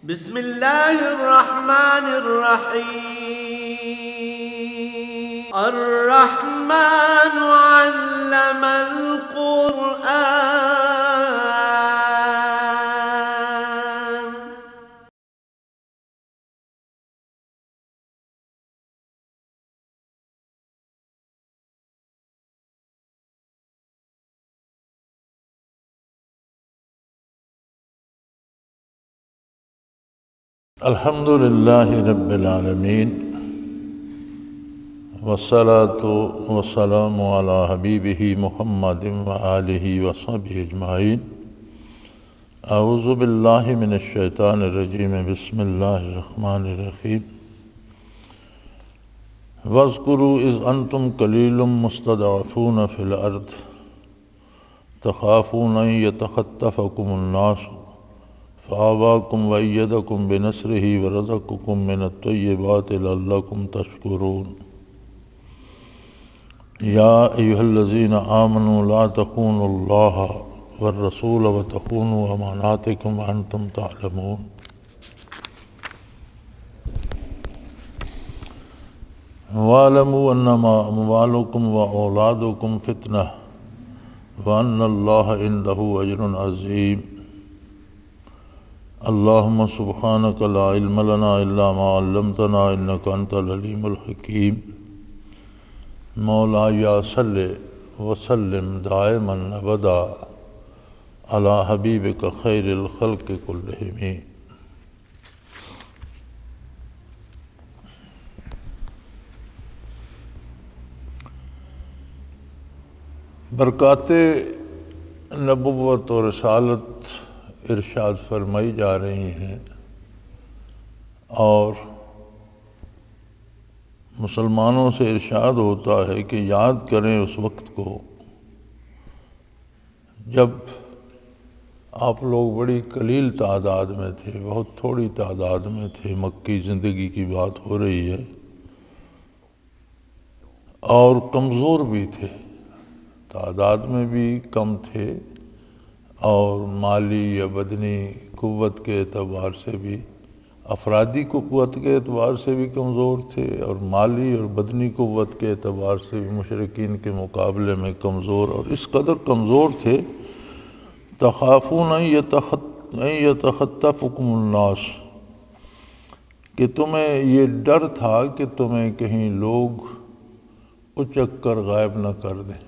بسم الله الرحمن الرحيم الرحمن علم القرآن. الحمد للہ رب العالمین والصلاة والسلام علی حبیبہ محمد وآلہ وصحبہ اجمعین. اعوذ باللہ من الشیطان الرجیم. بسم اللہ الرحمن الرحیم. واذکروا اذ انتم قلیل مستضعفون فی الارض تخافون ان یتخطفکم الناس فآواکم وأیدکم بنصرہ ورزقکم من الطیبات لعلکم تشکرون. یا ایہا الذین آمنوا لا تخونوا اللہ والرسول وتخونوا اماناتکم وانتم تعلمون. واعلموا انما اموالکم واولادکم فتنہ وان اللہ عندہ اجر عظیم. اللہم سبحانک لا علم لنا الا ما علمتنا انک انت العلیم الحکیم. مولاي صل وسلم دائما ابدا علی حبیبک خیر الخلق کلہم. برکات نبوت و رسالت ارشاد فرمائی جا رہی ہیں، اور مسلمانوں سے ارشاد ہوتا ہے کہ یاد کریں اس وقت کو جب آپ لوگ بڑی قلیل تعداد میں تھے، بہت تھوڑی تعداد میں تھے. مکی زندگی کی بات ہو رہی ہے، اور کمزور بھی تھے، تعداد میں بھی کم تھے، اور مالی یا بدنی قوت کے اعتبار سے بھی، افرادی قوت کے اعتبار سے بھی کمزور تھے، اور مالی اور بدنی قوت کے اعتبار سے بھی مشرکین کے مقابلے میں کمزور. اور اس قدر کمزور تھے تخافون ان یتخطفکم الناس، کہ تمہیں یہ ڈر تھا کہ تمہیں کہیں لوگ اچک کر غائب نہ کر دیں.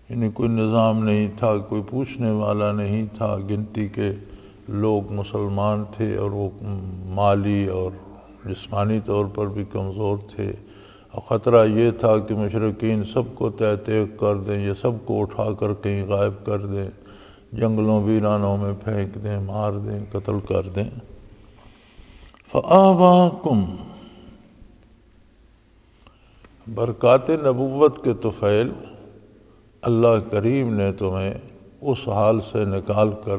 یعنی کوئی نظام نہیں تھا، کوئی پوچھنے والا نہیں تھا. گنتی کے لوگ مسلمان تھے، اور وہ مالی اور جسمانی طور پر بھی کمزور تھے، اور خطرہ یہ تھا کہ مشرکین سب کو تہہ تیغ کر دیں، یا سب کو اٹھا کر کہیں غائب کر دیں، جنگلوں ویرانوں میں پھینک دیں، مار دیں، قتل کر دیں. فآواکم، برکات نبوت کے طفیل اللہ کریم نے تمہیں اس حال سے نکال کر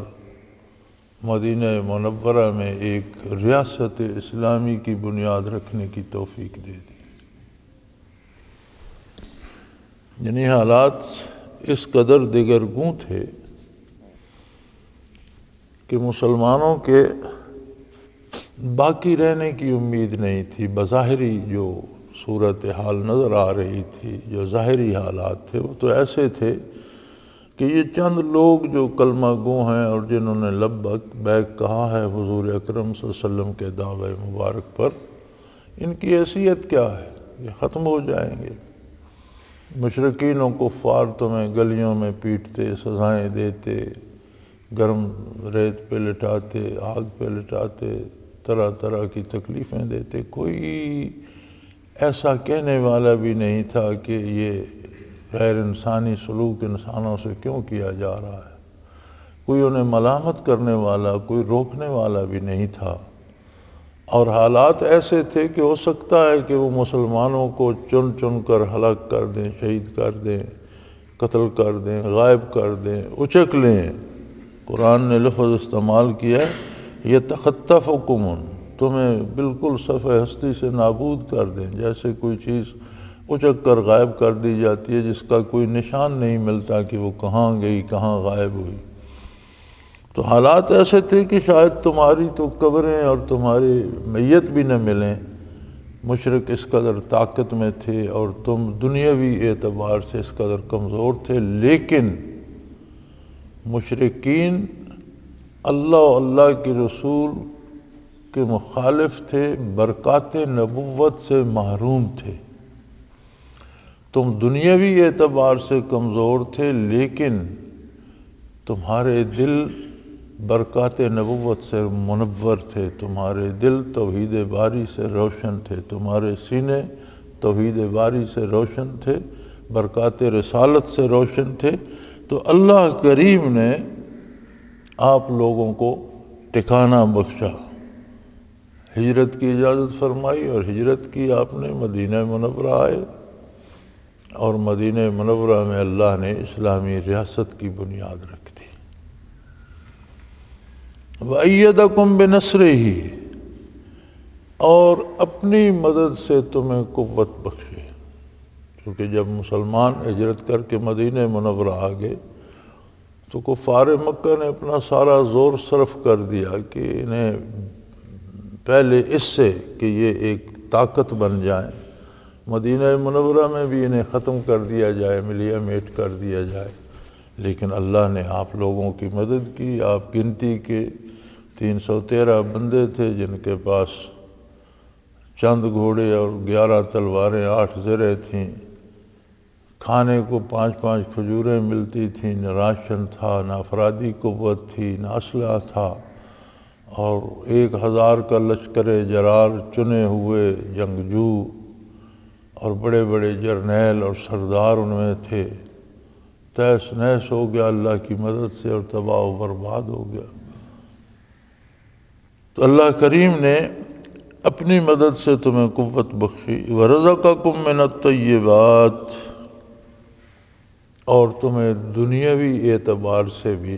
مدینہ منورہ میں ایک ریاست اسلامی کی بنیاد رکھنے کی توفیق دے دی. یعنی حالات اس قدر دگرگوں تھے کہ مسلمانوں کے باقی رہنے کی امید نہیں تھی. بظاہری جو صورتحال نظر آ رہی تھی، جو ظاہری حالات تھے، وہ تو ایسے تھے کہ یہ چند لوگ جو کلمہ گو ہیں اور جنہوں نے لبیک بیک کہا ہے حضور اکرم صلی اللہ علیہ وسلم کے دعوے مبارک پر، ان کی حیثیت کیا ہے؟ یہ ختم ہو جائیں گے. مشرکین و کفار تمہیں گلیوں میں پیٹتے، سزائیں دیتے، گرم ریت پہ لٹاتے، آگ پہ لٹاتے، طرح طرح کی تکلیفیں دیتے. کوئی ایسا کہنے والا بھی نہیں تھا کہ یہ غیر انسانی سلوک انسانوں سے کیوں کیا جا رہا ہے. کوئی انہیں ملامت کرنے والا، کوئی روکنے والا بھی نہیں تھا. اور حالات ایسے تھے کہ ہو سکتا ہے کہ وہ مسلمانوں کو چن چن کر ہلاک کر دیں، شہید کر دیں، قتل کر دیں، غائب کر دیں، اچک لیں. قرآن نے لفظ استعمال کیا ہے یتخطفکم، تمہیں بالکل صفحہ ہستی سے نابود کر دیں. جیسے کوئی چیز اچک کر غائب کر دی جاتی ہے جس کا کوئی نشان نہیں ملتا کہ وہ کہاں گئی، کہاں غائب ہوئی. تو حالات ایسے تھے کہ شاید تمہاری تو قبریں اور تمہاری میت بھی نہ ملیں، مشرک اس قدر طاقت میں تھے اور تم دنیاوی اعتبار سے اس قدر کمزور تھے، لیکن مشرکین اللہ و اللہ کے رسول کے مخالف تھے، برکات نبوت سے محروم تھے۔ تم دنیاوی اعتبار سے کمزور تھے، لیکن تمہارے دل برکات نبوت سے منور تھے، تمہارے دل توحید باری سے روشن تھے، تمہارے سینے توحید باری سے روشن تھے، برکات رسالت سے روشن تھے۔ تو اللہ کریم نے آپ لوگوں کو ٹھکانہ بخشا، ہجرت کی اجازت فرمائی، اور ہجرت کی آپ نے، مدینہ منورہ آئے، اور مدینہ منورہ میں اللہ نے اسلامی ریاست کی بنیاد رکھ دی۔ وَأَيَّدَكُمْ بِنَصْرِهِ، اور اپنی مدد سے تمہیں قوت بخشے، کیونکہ جب مسلمان ہجرت کر کے مدینہ منورہ آ گئے تو کفار مکہ نے اپنا سارا زور صرف کر دیا کہ انہیں پہلے اس سے کہ یہ ایک طاقت بن جائیں، مدینہ منورہ میں بھی انہیں ختم کر دیا جائے، ملیا میٹ کر دیا جائے، لیکن اللہ نے آپ لوگوں کی مدد کی۔ آپ گنتی کے 313 بندے تھے جن کے پاس چند گھوڑے اور 11 تلواریں، 8 زرہیں تھیں، کھانے کو 5 کھجوریں ملتی تھیں، نہ راشن تھا، نہ افرادی قوت تھی، نہ اسلحہ تھا، اور 1000 کا لشکر جرار، چنے ہوئے جنگجو اور بڑے بڑے جرنیل اور سردار ان میں تھے۔ تیس نیس ہو گیا اللہ کی مدد سے اور تباہ و برباد ہو گیا۔ تو اللہ کریم نے اپنی مدد سے تمہیں قوت بخشی۔ وَرَزَقَكُم مِّنَ الطَّيِّبَاتِ، اور تمہیں دنیاوی اعتبار سے بھی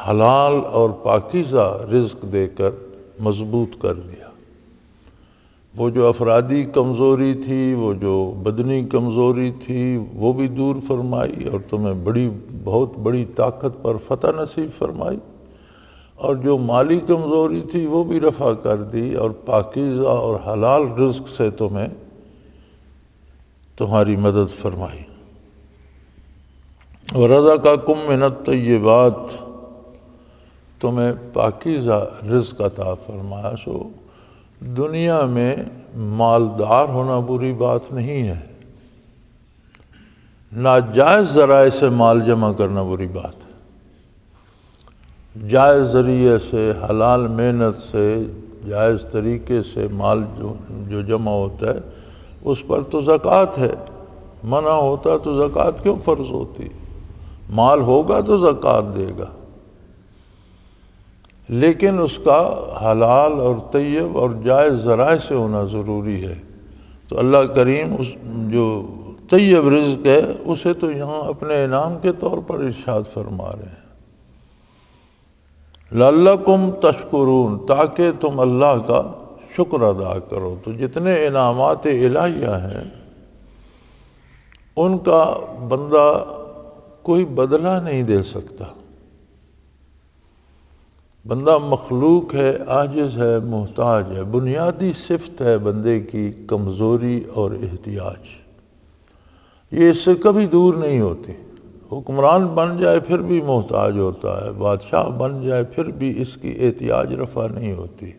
حلال اور پاکیزہ رزق دے کر مضبوط کر دیا۔ وہ جو افرادی کمزوری تھی، وہ جو بدنی کمزوری تھی، وہ بھی دور فرمائی، اور تمہیں بہت بڑی طاقت پر فتح نصیب فرمائی، اور جو مالی کمزوری تھی وہ بھی رفع کر دی، اور پاکیزہ اور حلال رزق سے تمہاری مدد فرمائی۔ وَرَزَقَكُم مِّنَ الطَّيِّبَاتِ، تمہیں پاکیزہ رزق عطا فرمایا۔ سو دنیا میں مالدار ہونا بری بات نہیں ہے، ناجائز ذرائع سے مال جمع کرنا بری بات ہے۔ جائز ذریعے سے، حلال محنت سے، جائز طریقے سے مال جو جمع ہوتا ہے اس پر تو زکوٰۃ ہے، منع ہوتا تو زکوٰۃ کیوں فرض ہوتی؟ مال ہوگا تو زکوٰۃ دے گا، لیکن اس کا حلال اور طیب اور جائز ذرائع سے ہونا ضروری ہے۔ تو اللہ کریم اس جو طیب رزق ہے اسے تو یہاں اپنے انعام کے طور پر ارشاد فرما رہے ہیں، لَعَلَّكُمْ تَشْكُرُونَ، تاکہ تم اللہ کا شکر ادا کرو۔ تو جتنے انعامات الہیہ ہیں ان کا بندہ کوئی بدلہ نہیں دے سکتا۔ بندہ مخلوق ہے، عاجز ہے، محتاج ہے، بنیادی صفت ہے بندے کی کمزوری اور احتیاج، یہ اس سے کبھی دور نہیں ہوتی۔ حکمران بن جائے پھر بھی محتاج ہوتا ہے، بادشاہ بن جائے پھر بھی اس کی احتیاج رفع نہیں ہوتی۔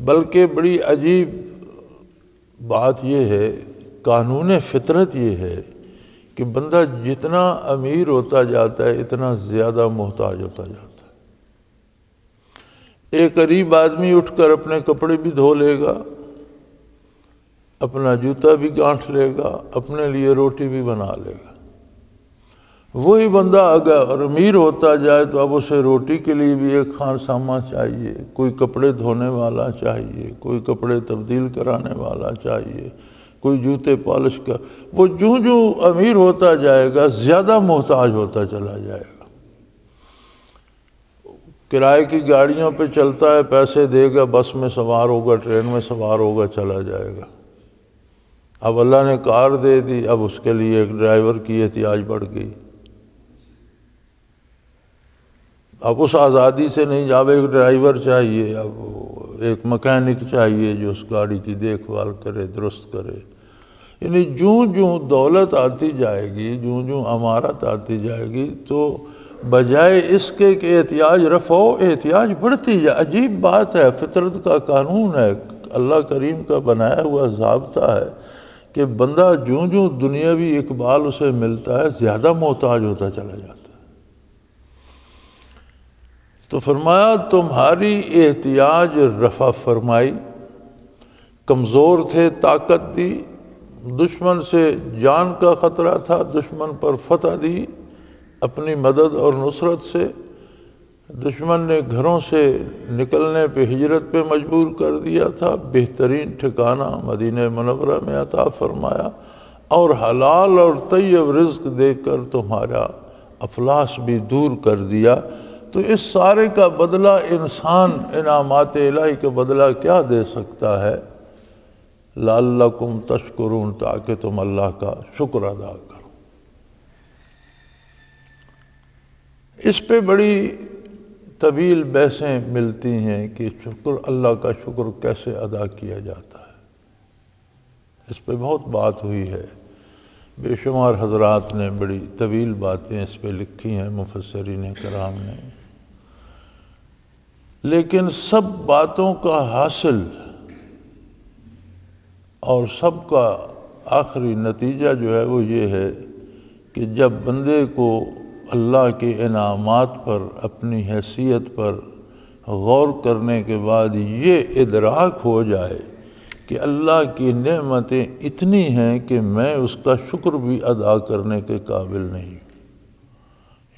بلکہ بڑی عجیب بات یہ ہے، قانون فطرت یہ ہے کہ بندہ جتنا امیر ہوتا جاتا ہے اتنا زیادہ محتاج ہوتا جاتا ہے۔ ایک غریب آدمی اٹھ کر اپنے کپڑے بھی دھو لے گا، اپنا جوتا بھی گانٹھ لے گا، اپنے لیے روٹی بھی بنا لے گا۔ وہی بندہ اگر امیر ہوتا جائے تو اب اسے روٹی کے لیے بھی ایک خانسامہ چاہیے، کوئی کپڑے دھونے والا چاہیے، کوئی کپڑے تبدیل کرانے والا چاہیے، کوئی جوتے پالش کا۔ وہ جو امیر ہوتا جائے گا زیادہ محتاج ہوتا چلا جائے گا۔ کرائے کی گاڑیوں پہ چلتا ہے، پیسے دے گا، بس میں سوار ہوگا، ٹرین میں سوار ہوگا، چلا جائے گا۔ اب اللہ نے کار دے دی، اب اس کے لیے ایک ڈرائیور کی احتیاج بڑھ گئی۔ اب اس آزادی سے نہیں، جب ایک ڈرائیور چاہیے، اب ایک مکینک چاہیے جو اس گاڑی کی دیکھ بھال کرے، درست کرے. یعنی جوں جوں دولت آتی جائے گی، جوں جوں امارت آتی جائے گی، تو بجائے اس کے کہ احتیاج رفع ہو، احتیاج بڑھتی جائے. عجیب بات ہے، فطرت کا قانون ہے، اللہ کریم کا بنایا ہوا ضابطہ ہے کہ بندہ جوں جوں دنیاوی اقبال اسے ملتا ہے زیادہ محتاج ہوتا چلا جاتا ہے. تو فرمایا تمہاری احتیاج رفع فرمائی، کمزور تھے طاقت دی، دشمن سے جان کا خطرہ تھا، دشمن پر فتح دی اپنی مدد اور نصرت سے. دشمن نے گھروں سے نکلنے پہ، ہجرت پہ مجبور کر دیا تھا، بہترین ٹھکانہ مدینہ منورہ میں عطا فرمایا، اور حلال اور طیب رزق دے کر تمہارا افلاس بھی دور کر دیا. تو اس سارے کا بدلہ انسان انعامات الہی کا بدلہ کیا دے سکتا ہے؟ لعلکم تشکرون، تاکہ تم اللہ کا شکر ادا کرو. اس پہ بڑی طویل بحثیں ملتی ہیں کہ شکر، اللہ کا شکر کیسے ادا کیا جاتا ہے. اس پہ بہت بات ہوئی ہے، بے شمار حضرات نے بڑی طویل باتیں اس پہ لکھی ہیں، مفسرین کرام نے. لیکن سب باتوں کا حاصل اور سب کا آخری نتیجہ جو ہے وہ یہ ہے کہ جب بندے کو اللہ کے انعامات پر، اپنی حیثیت پر غور کرنے کے بعد یہ ادراک ہو جائے کہ اللہ کی نعمتیں اتنی ہیں کہ میں اس کا شکر بھی ادا کرنے کے قابل نہیں.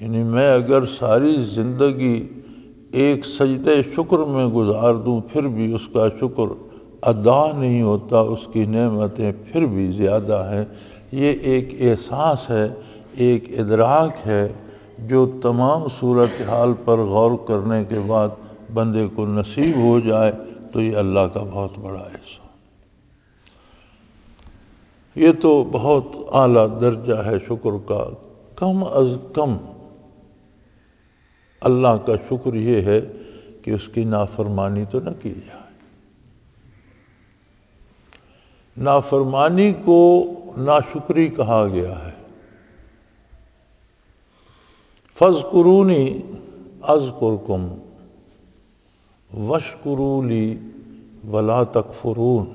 یعنی میں اگر ساری زندگی ایک سجدے شکر میں گزار دوں پھر بھی اس کا شکر ادا نہیں ہوتا، اس کی نعمتیں پھر بھی زیادہ ہیں. یہ ایک احساس ہے، ایک ادراک ہے جو تمام صورتحال پر غور کرنے کے بعد بندے کو نصیب ہو جائے تو یہ اللہ کا بہت بڑا احسان. یہ تو بہت اعلیٰ درجہ ہے شکر کا. کم از کم اللہ کا شکر یہ ہے کہ اس کی نافرمانی تو نہ کی جائے. نافرمانی کو ناشکری کہا گیا ہے. فاذکرونی اذکرکم واشکروا لی ولا تکفرون.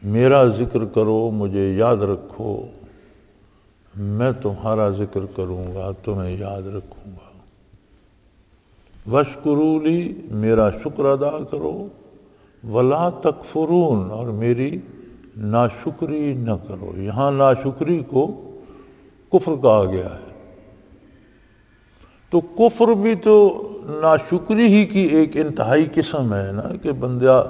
میرا ذکر کرو، مجھے یاد رکھو، میں تمہارا ذکر کروں گا، تمہیں یاد رکھوں گا. واشکروا لی، میرا شکر ادا کرو، ولا تکفرون، اور میری ناشکری نہ کرو. یہاں ناشکری کو کفر کہا گیا ہے. تو کفر بھی تو ناشکری ہی کی ایک انتہائی قسم ہے نا، کہ بندہ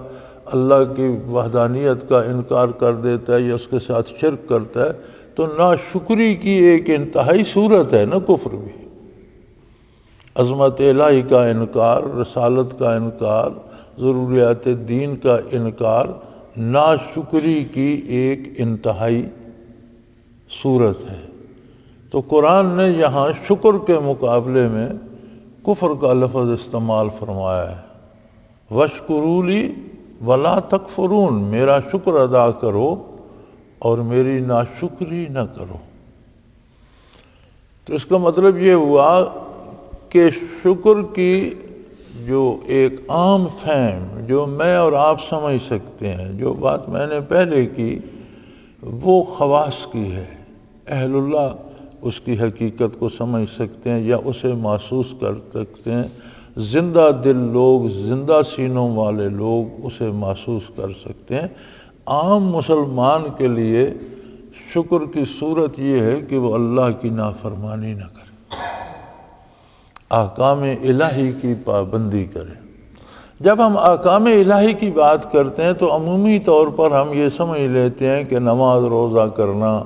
اللہ کی وحدانیت کا انکار کر دیتا ہے یا اس کے ساتھ شرک کرتا ہے، تو ناشکری کی ایک انتہائی صورت ہے نا کفر بھی. عظمت الہی کا انکار، رسالت کا انکار، ضروریات دین کا انکار ناشکری کی ایک انتہائی صورت ہے. تو قرآن نے یہاں شکر کے مقابلے میں کفر کا لفظ استعمال فرمایا ہے. واشکروا لی ولا تکفرون، میرا شکر ادا کرو اور میری ناشکری نہ کرو. تو اس کا مطلب یہ ہوا کہ شکر کی جو ایک عام فہم جو میں اور آپ سمجھ سکتے ہیں، جو بات میں نے پہلے کی، وہ خواص کی ہے. اہل اللہ اس کی حقیقت کو سمجھ سکتے ہیں یا اسے محسوس کر سکتے ہیں. زندہ دل لوگ، زندہ سینوں والے لوگ اسے محسوس کر سکتے ہیں. عام مسلمان کے لیے شکر کی صورت یہ ہے کہ وہ اللہ کی نافرمانی نہ کرے، احکام الہی کی پابندی کرے. جب ہم احکام الہی کی بات کرتے ہیں تو عمومی طور پر ہم یہ سمجھ لیتے ہیں کہ نماز روزہ کرنا،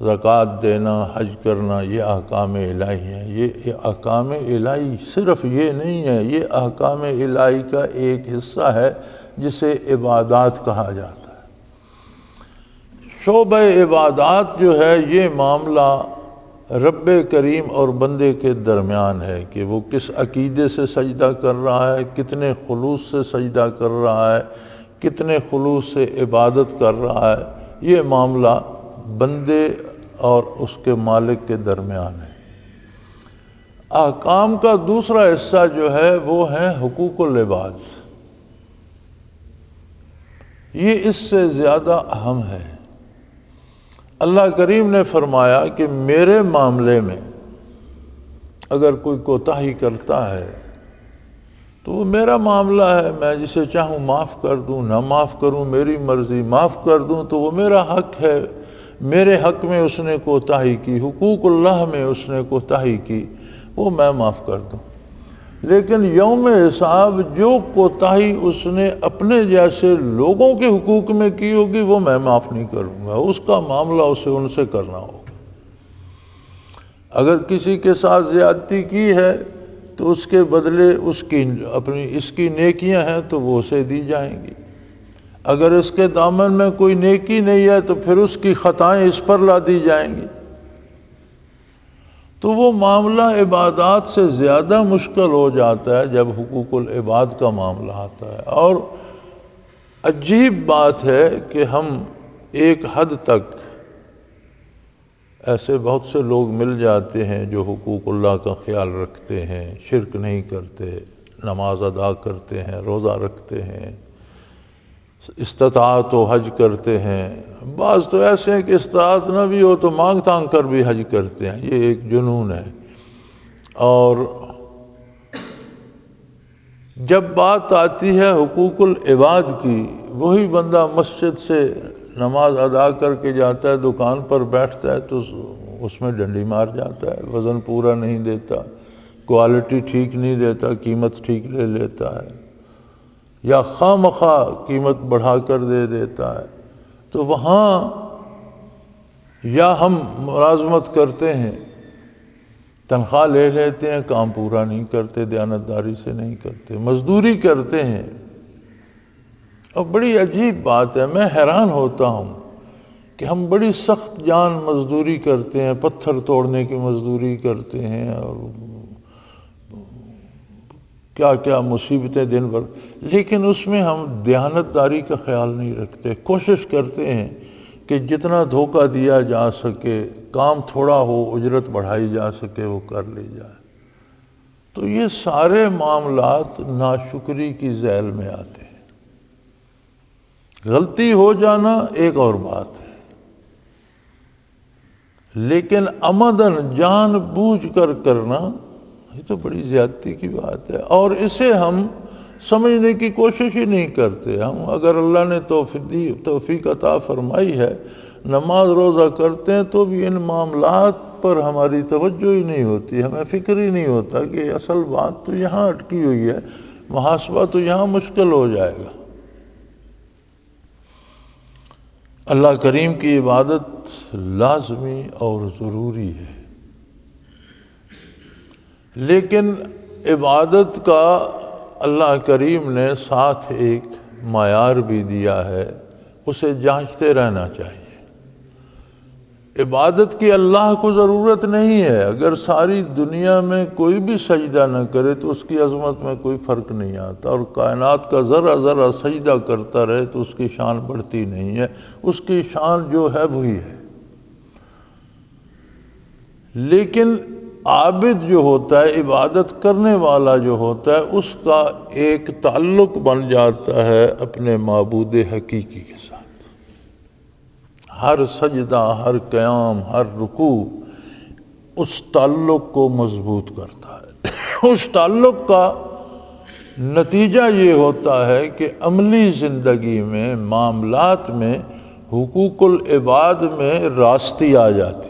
زکوٰۃ دینا، حج کرنا، یہ احکام الہی ہیں. یہ احکام الہی صرف یہ نہیں ہے، یہ احکام الہی کا ایک حصہ ہے جسے عبادات کہا جاتا ہے. شعبہ عبادات جو ہے، یہ معاملہ رب کریم اور بندے کے درمیان ہے کہ وہ کس عقیدے سے سجدہ کر رہا ہے، کتنے خلوص سے سجدہ کر رہا ہے، کتنے خلوص سے عبادت کر رہا ہے۔ یہ معاملہ بندے اور اس کے مالک کے درمیان ہے۔ احکام کا دوسرا حصہ جو ہے وہ ہے حقوق العباد۔ یہ اس سے زیادہ اہم ہے۔ اللہ کریم نے فرمایا کہ میرے معاملے میں اگر کوئی کوتاہی کرتا ہے تو وہ میرا معاملہ ہے، میں جسے چاہوں معاف کر دوں، نہ معاف کروں میری مرضی، معاف کر دوں تو وہ میرا حق ہے۔ میرے حق میں اس نے کوتاہی کی، حقوق اللہ میں اس نے کوتاہی کی، وہ میں معاف کر دوں۔ لیکن یوم حساب جو کوتاہی اس نے اپنے جیسے لوگوں کے حقوق میں کی ہوگی وہ میں معاف نہیں کروں گا، اس کا معاملہ اسے ان سے کرنا ہوگا۔ اگر کسی کے ساتھ زیادتی کی ہے تو اس کے بدلے اس کی نیکیاں ہیں تو وہ اسے دی جائیں گی۔ اگر اس کے دامن میں کوئی نیکی نہیں ہے تو پھر اس کی خطائیں اس پر لا دی جائیں گی۔ تو وہ معاملہ عبادات سے زیادہ مشکل ہو جاتا ہے جب حقوق العباد کا معاملہ آتا ہے۔ اور عجیب بات ہے کہ ہم ایک حد تک ایسے بہت سے لوگ مل جاتے ہیں جو حقوق اللہ کا خیال رکھتے ہیں، شرک نہیں کرتے، نماز ادا کرتے ہیں، روزہ رکھتے ہیں، استطاعت و حج کرتے ہیں۔ بعض تو ایسے ہیں کہ استطاعت نہ بھی ہو تو مانگ تانگ کر بھی حج کرتے ہیں، یہ ایک جنون ہے۔ اور جب بات آتی ہے حقوق العباد کی، وہی بندہ مسجد سے نماز ادا کر کے جاتا ہے، دکان پر بیٹھتا ہے تو اس میں ڈنڈی مار جاتا ہے، وزن پورا نہیں دیتا، کوالٹی ٹھیک نہیں دیتا، قیمت ٹھیک لے لیتا ہے، یا خواہ مخواہ قیمت بڑھا کر دے دیتا ہے۔ تو وہاں یا ہم ملازمت کرتے ہیں، تنخواہ لے لیتے ہیں، کام پورا نہیں کرتے، دیانتداری سے نہیں کرتے، مزدوری کرتے ہیں۔ اور بڑی عجیب بات ہے، میں حیران ہوتا ہوں کہ ہم بڑی سخت جان مزدوری کرتے ہیں، پتھر توڑنے کی مزدوری کرتے ہیں، اور کیا کیا مصیبتیں دن بھر، لیکن اس میں ہم دیانتداری کا خیال نہیں رکھتے۔ کوشش کرتے ہیں کہ جتنا دھوکہ دیا جا سکے، کام تھوڑا ہو، اجرت بڑھائی جا سکے، وہ کر لی جائے۔ تو یہ سارے معاملات ناشکری کی ذیل میں آتے ہیں۔ غلطی ہو جانا ایک اور بات ہے، لیکن عمدن جان بوجھ کر کرنا یہ تو بڑی زیادتی کی بات ہے، اور اسے ہم سمجھنے کی کوشش ہی نہیں کرتے۔ ہم اگر اللہ نے توفیق عطا فرمائی ہے، نماز روزہ کرتے ہیں تو بھی ان معاملات پر ہماری توجہ ہی نہیں ہوتی، ہمیں فکر ہی نہیں ہوتا کہ اصل بات تو یہاں اٹکی ہوئی ہے، محاسبہ تو یہاں مشکل ہو جائے گا۔ اللہ کریم کی عبادت لازمی اور ضروری ہے، لیکن عبادت کا اللہ کریم نے ساتھ ایک معیار بھی دیا ہے، اسے جانچتے رہنا چاہیے۔ عبادت کی اللہ کو ضرورت نہیں ہے، اگر ساری دنیا میں کوئی بھی سجدہ نہ کرے تو اس کی عظمت میں کوئی فرق نہیں آتا، اور کائنات کا ذرہ ذرہ سجدہ کرتا رہے تو اس کی شان بڑھتی نہیں ہے، اس کی شان جو ہے وہی ہے۔ لیکن عابد جو ہوتا ہے، عبادت کرنے والا جو ہوتا ہے، اس کا ایک تعلق بن جاتا ہے اپنے معبود حقیقی کے ساتھ۔ ہر سجدہ، ہر قیام، ہر رکوع اس تعلق کو مضبوط کرتا ہے۔ اس تعلق کا نتیجہ یہ ہوتا ہے کہ عملی زندگی میں، معاملات میں، حقوق العباد میں راستی آ جاتی ہے۔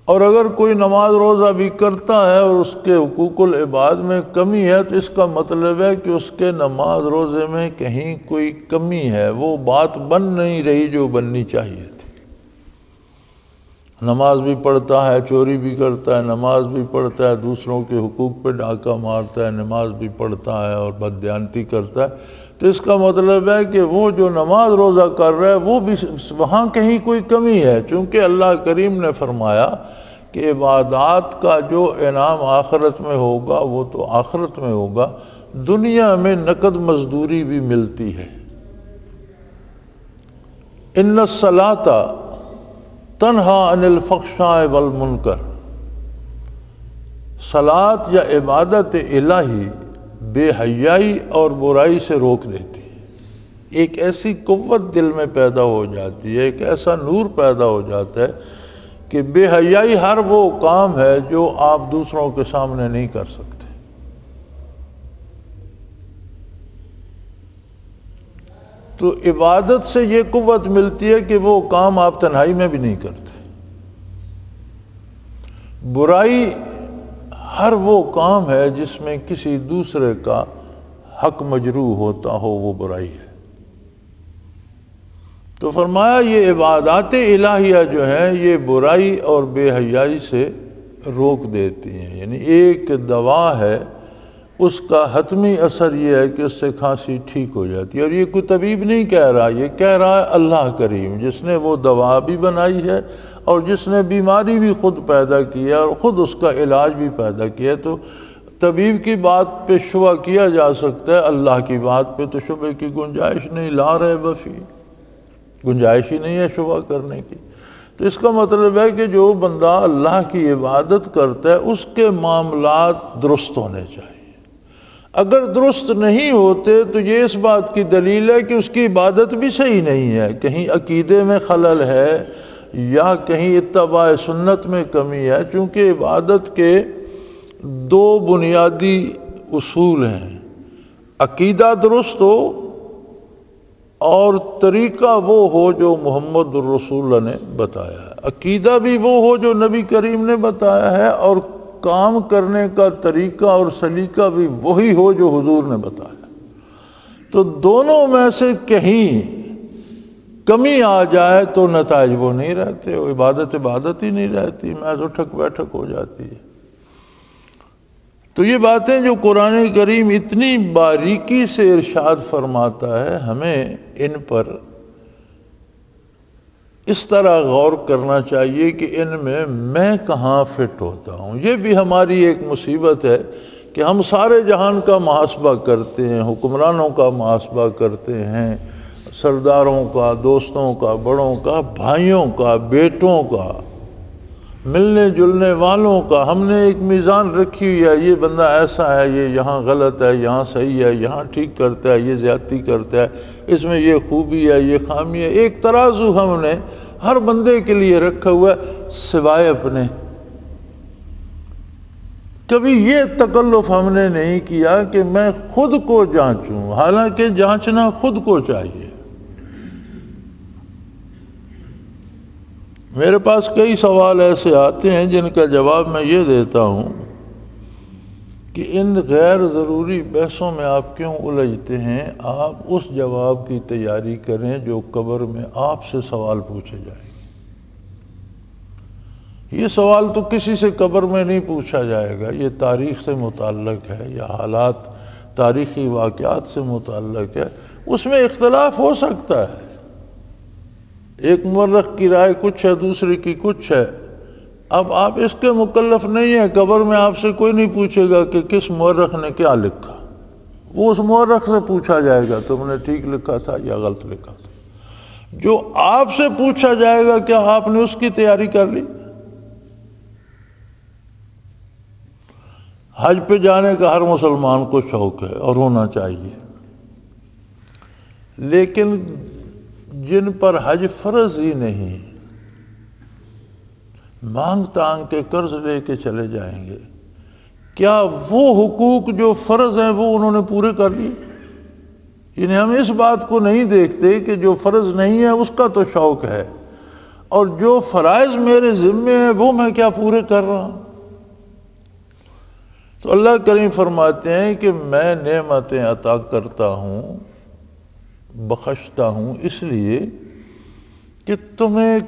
اور اگر کوئی نماز روزہ بھی کرتا ہے اور اس کے حقوق العباد میں کمی ہے تو اس کا مطلب ہے کہ اس کے نماز روزے میں کہیں کوئی کمی ہے، وہ بات بن نہیں رہی جو بننی چاہیے تھی۔ نماز بھی پڑھتا ہے، چوری بھی کرتا ہے، نماز بھی پڑھتا ہے، دوسروں کے حقوق پہ ڈاکہ مارتا ہے، نماز بھی پڑھتا ہے اور بددیانتی کرتا ہے، تو اس کا مطلب ہے کہ وہ جو نماز روزہ کر رہا ہے وہ بھی وہاں کہیں کوئی کمی ہے، چونکہ اللہ کریم نے فرمایا کہ عبادات کا جو انعام آخرت میں ہوگا وہ تو آخرت میں ہوگا، دنیا میں نقد مزدوری بھی ملتی ہے۔ ان الصلاۃ تنہا عن الفحشاء والمنکر، صلاۃ یا عبادت الہی بے حیائی اور برائی سے روک دیتی ہے۔ ایک ایسی قوت دل میں پیدا ہو جاتی ہے، ایک ایسا نور پیدا ہو جاتا ہے کہ بے حیائی ہر وہ کام ہے جو آپ دوسروں کے سامنے نہیں کر سکتے۔ تو عبادت سے یہ قوت ملتی ہے کہ وہ کام آپ تنہائی میں بھی نہیں کرتے۔ برائی ہر وہ کام ہے جس میں کسی دوسرے کا حق مجروح ہوتا ہو، وہ برائی ہے۔ تو فرمایا یہ عبادات الہیہ جو ہیں یہ برائی اور بے حیائی سے روک دیتی ہیں، یعنی ایک دوا ہے، اس کا حتمی اثر یہ ہے کہ اس سے کھانسی ٹھیک ہو جاتی ہے، اور یہ کوئی طبیب نہیں کہہ رہا، یہ کہہ رہا ہے اللہ کریم، جس نے وہ دوا بھی بنائی ہے اور جس نے بیماری بھی خود پیدا کی ہے اور خود اس کا علاج بھی پیدا کیا ہے۔ تو طبیب کی بات پہ شبہ کیا جا سکتا ہے، اللہ کی بات پہ تو شبہ کی گنجائش نہیں، لا ریب فیہ، گنجائش ہی نہیں ہے شبہ کرنے کی۔ تو اس کا مطلب ہے کہ جو بندہ اللہ کی عبادت کرتا ہے اس کے معاملات درست ہونے چاہیے۔ اگر درست نہیں ہوتے تو یہ اس بات کی دلیل ہے کہ اس کی عبادت بھی صحیح نہیں ہے، کہیں عقیدے میں خلل ہے یا کہیں اتباع سنت میں کمی ہے، چونکہ عبادت کے دو بنیادی اصول ہیں، عقیدہ درست ہو اور طریقہ وہ ہو جو محمد الرسول اللہ نے بتایا ہے۔ عقیدہ بھی وہ ہو جو نبی کریم نے بتایا ہے، اور کام کرنے کا طریقہ اور سلیقہ بھی وہی ہو جو حضور نے بتایا۔ تو دونوں میں سے کہیں کمی آ جائے تو نتائج وہ نہیں رہتے، وہ عبادت ہی نہیں رہتی، محض اٹھک بیٹھک ہو جاتی ہے۔ تو یہ باتیں جو قرآن کریم اتنی باریکی سے ارشاد فرماتا ہے، ہمیں ان پر اس طرح غور کرنا چاہیے کہ ان میں کہاں فٹ ہوتا ہوں۔ یہ بھی ہماری ایک مصیبت ہے کہ ہم سارے جہان کا محاسبہ کرتے ہیں، حکمرانوں کا محاسبہ کرتے ہیں، سرداروں کا، دوستوں کا، بڑوں کا، بھائیوں کا، بیٹوں کا، ملنے جلنے والوں کا۔ ہم نے ایک میزان رکھی ہوئی ہے، یہ بندہ ایسا ہے، یہ یہاں غلط ہے، یہاں صحیح ہے، یہاں ٹھیک کرتا ہے، یہ زیادتی کرتا ہے، اس میں یہ خوبی ہے، یہ خامی ہے۔ ایک ترازو ہم نے ہر بندے کے لیے رکھا ہوا ہے سوائے اپنے۔ کبھی یہ تکلف ہم نے نہیں کیا کہ میں خود کو جانچوں، حالانکہ جانچنا خود کو چاہیے۔ میرے پاس کئی سوال ایسے آتے ہیں جن کا جواب میں یہ دیتا ہوں کہ ان غیر ضروری بحثوں میں آپ کیوں الجھتے ہیں؟ آپ اس جواب کی تیاری کریں جو قبر میں آپ سے سوال پوچھے جائیں گے۔ یہ سوال تو کسی سے قبر میں نہیں پوچھا جائے گا، یہ تاریخ سے متعلق ہے یا حالات تاریخی واقعات سے متعلق ہے، اس میں اختلاف ہو سکتا ہے۔ ایک مورخ کی رائے کچھ ہے، دوسرے کی کچھ ہے۔ اب آپ اس کے مکلف نہیں ہیں، قبر میں آپ سے کوئی نہیں پوچھے گا کہ کس مورخ نے کیا لکھا، وہ اس مورخ سے پوچھا جائے گا تم نے ٹھیک لکھا تھا یا غلط لکھا تھا۔ جو آپ سے پوچھا جائے گا کیا آپ نے اس کی تیاری کر لی؟ حج پہ جانے کا ہر مسلمان کو شوق ہے اور ہونا چاہیے، لیکن جن پر حج فرض ہی نہیں، مانگ تانگ کے قرض لے کے چلے جائیں گے، کیا وہ حقوق جو فرض ہیں وہ انہوں نے پورے کر لیے؟ یعنی ہم اس بات کو نہیں دیکھتے کہ جو فرض نہیں ہے اس کا تو شوق ہے، اور جو فرائض میرے ذمے ہیں وہ میں کیا پورے کر رہا ہوں؟ تو اللہ کریم فرماتے ہیں کہ میں نعمتیں عطا کرتا ہوں، بخشتا ہوں، اس لیے کہ تمہیں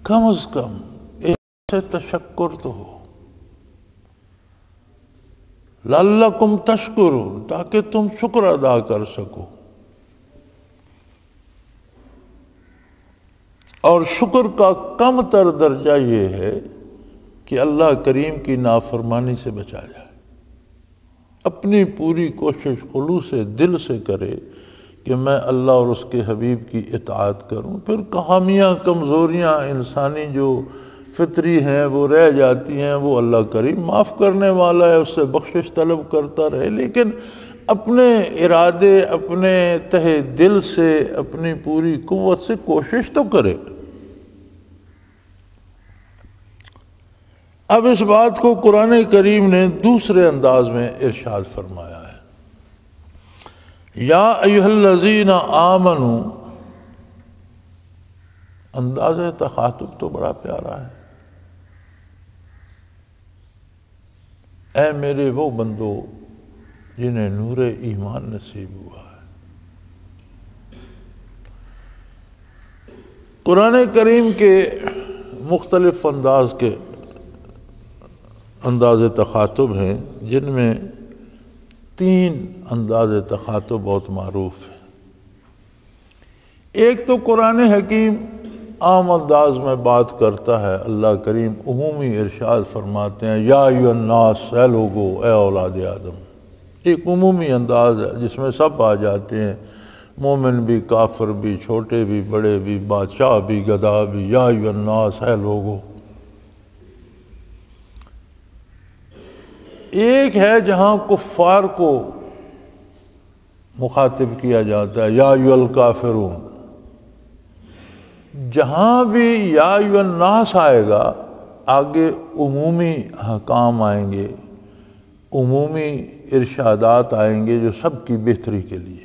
کم از کم ایک سے تشکر تو ہو۔ لعلکم تشکرون، تاکہ تم شکر ادا کر سکو۔ اور شکر کا کم تر درجہ یہ ہے کہ اللہ کریم کی نافرمانی سے بچا جائے، اپنی پوری کوشش خلوص دل سے کرے کہ میں اللہ اور اس کے حبیب کی اطاعت کروں۔ پھر خامیاں کمزوریاں انسانی جو فطری ہیں وہ رہ جاتی ہیں، وہ اللہ کریم معاف کرنے والا ہے، اس سے بخشش طلب کرتا رہے، لیکن اپنے ارادے، اپنے تہ دل سے، اپنی پوری قوت سے کوشش تو کرے۔ اب اس بات کو قرآن کریم نے دوسرے انداز میں ارشاد فرمایا ہے، یا ایھا الذین آمنوا۔ انداز تخاطب تو بڑا پیارا ہے، اے میرے وہ بندو جنہیں نور ایمان نصیب ہوا ہے۔ قرآن کریم کے مختلف انداز تخاطب ہیں، جن میں 3 انداز تخاطب بہت معروف ہیں۔ ایک تو قرآن حکیم عام انداز میں بات کرتا ہے، اللہ کریم عمومی ارشاد فرماتے ہیں، یا ایھا الناس، اے لوگو، اے اولاد آدم۔ ایک عمومی انداز ہے جس میں سب آ جاتے ہیں، مومن بھی، کافر بھی، چھوٹے بھی، بڑے بھی، بادشاہ بھی، گدھا بھی، یا ایھا الناس، اے لوگو۔ ایک ہے جہاں کفار کو مخاطب کیا جاتا ہے، یا ایھا الکافرون۔ جہاں بھی یا ایھا الناس آئے گا، آگے عمومی احکام آئیں گے، عمومی ارشادات آئیں گے جو سب کی بہتری کے لیے۔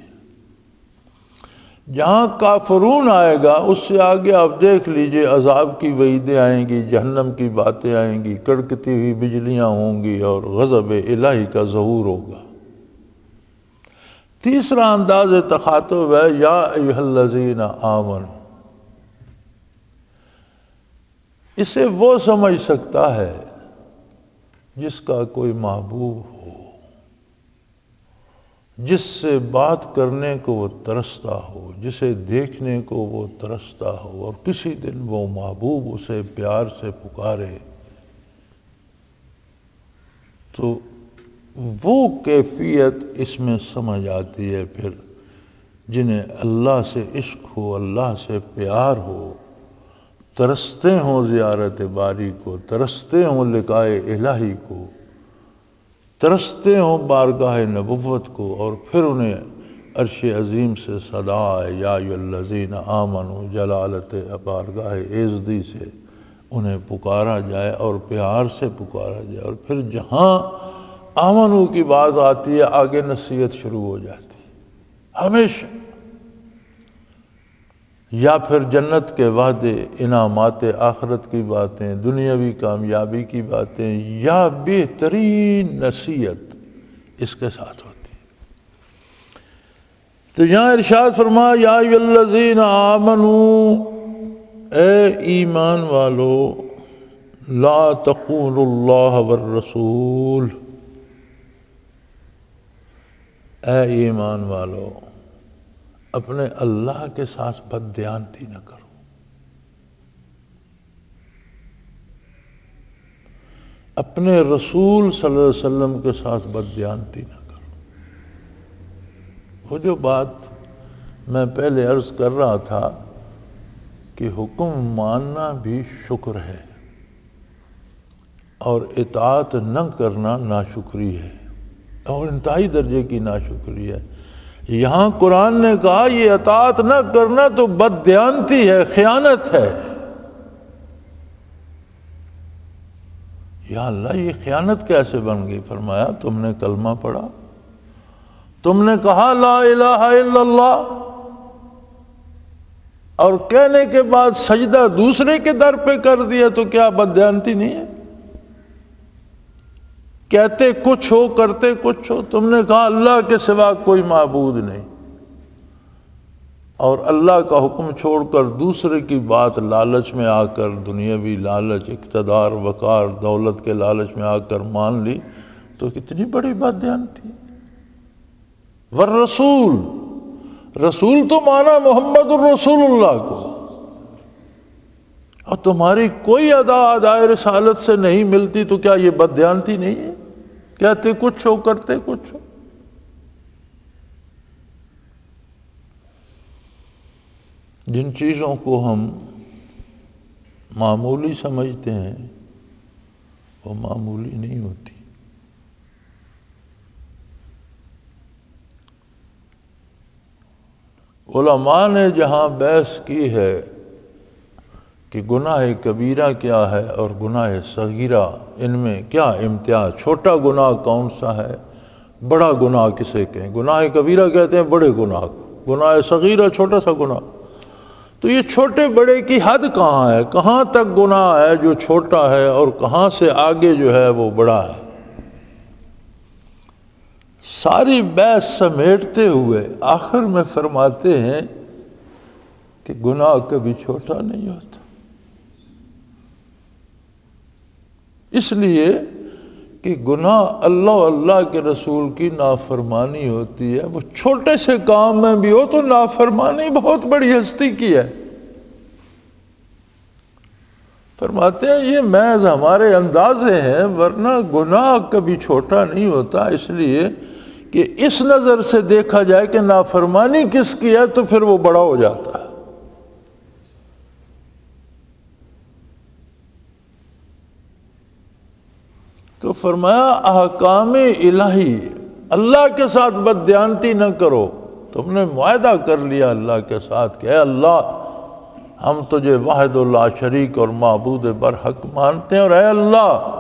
جہاں کافرون آئے گا، اس سے آگے آپ دیکھ لیجئے عذاب کی وعیدیں آئیں گی، جہنم کی باتیں آئیں گی، کڑکتی ہوئی بجلیاں ہوں گی اور غضب الہی کا ظہور ہوگا۔ تیسرا انداز تخاطب ہے، یا ایھا الذین آمنوا۔ اسے وہ سمجھ سکتا ہے جس کا کوئی محبوب ہو، جس سے بات کرنے کو وہ ترستا ہو، جسے دیکھنے کو وہ ترستا ہو، اور کسی دن وہ محبوب اسے پیار سے پکارے، تو وہ کیفیت اس میں سمجھ آتی ہے۔ پھر جنہیں اللہ سے عشق ہو، اللہ سے پیار ہو، ترستے ہوں زیارت باری کو، ترستے ہوں لقائے الہی کو، ترستے ہوں بارگاہ نبوت کو، اور پھر انہیں عرش عظیم سے صدا ہے، یا ایھا الذین آمنوا، جلالت بارگاہ ایزدی سے انہیں پکارا جائے اور پیار سے پکارا جائے، اور پھر جہاں آمنو کی بات آتی ہے، آگے نصیحت شروع ہو جاتی ہے ہمیشہ، یا پھر جنت کے وعدے، انعامات آخرت کی باتیں، دنیاوی کامیابی کی باتیں، یا بہترین نصیحت اس کے ساتھ ہوتی ہے۔ تو یہاں ارشاد فرمایا، یا ایھا الذین آمنوا، اے ایمان والو، لا تخونوا اللہ والرسول، اے ایمان والو، اپنے اللہ کے ساتھ بددیانتی نہ کرو، اپنے رسول صلی اللہ علیہ وسلم کے ساتھ بددیانتی نہ کرو۔ وہ جو بات میں پہلے عرض کر رہا تھا کہ حکم ماننا بھی شکر ہے، اور اطاعت نہ کرنا ناشکری ہے، اور انتہائی درجے کی ناشکری ہے۔ یہاں قرآن نے کہا یہ اطاعت نہ کرنا تو بددیانتی ہے، خیانت ہے۔ یا اللہ، یہ خیانت کیسے بن گئی؟ فرمایا تم نے کلمہ پڑھا، تم نے کہا لا الہ الا اللہ، اور کہنے کے بعد سجدہ دوسرے کے در پہ کر دیا، تو کیا بددیانتی نہیں ہے؟ کہتے کچھ ہو، کرتے کچھ ہو۔ تم نے کہا اللہ کے سوا کوئی معبود نہیں، اور اللہ کا حکم چھوڑ کر دوسرے کی بات لالچ میں آ کر، دنیاوی لالچ، اقتدار، وقار، دولت کے لالچ میں آ کر مان لی، تو کتنی بڑی بات دھیان تھی. والرسول، رسول تو مانا محمد الرسول اللہ کو، اور تمہاری کوئی ادائے رسالت سے نہیں ملتی تو کیا یہ بددیانتی نہیں ہے؟ کہتے کچھ ہو کرتے کچھ ہو. جن چیزوں کو ہم معمولی سمجھتے ہیں وہ معمولی نہیں ہوتی. علماء نے جہاں بحث کی ہے کہ گناہ کبیرہ کیا ہے اور گناہ صغیرہ، ان میں کیا امتیاز، چھوٹا گناہ کون سا ہے، بڑا گناہ کسے کہیں. گناہ کبیرہ کہتے ہیں بڑے گناہ کو، گناہ صغیرہ چھوٹا سا گناہ. تو یہ چھوٹے بڑے کی حد کہاں ہے، کہاں تک گناہ ہے جو چھوٹا ہے اور کہاں سے آگے جو ہے وہ بڑا ہے. ساری بحث سمیٹتے ہوئے آخر میں فرماتے ہیں کہ گناہ کبھی چھوٹا نہیں ہوتا، اس لیے کہ گناہ اللہ و اللہ کے رسول کی نافرمانی ہوتی ہے. وہ چھوٹے سے کام میں بھی ہو تو نافرمانی بہت بڑی ہستی کی ہے. فرماتے ہیں یہ محض ہمارے اندازے ہیں، ورنہ گناہ کبھی چھوٹا نہیں ہوتا، اس لیے کہ اس نظر سے دیکھا جائے کہ نافرمانی کس کی ہے تو پھر وہ بڑا ہو جاتا ہے. تو فرمایا احکام الہی، اللہ کے ساتھ بددیانتی نہ کرو. تم نے معاہدہ کر لیا اللہ کے ساتھ کہ اے اللہ ہم تجھے واحد لا شریک اور معبود برحق مانتے ہیں، اور اے اللہ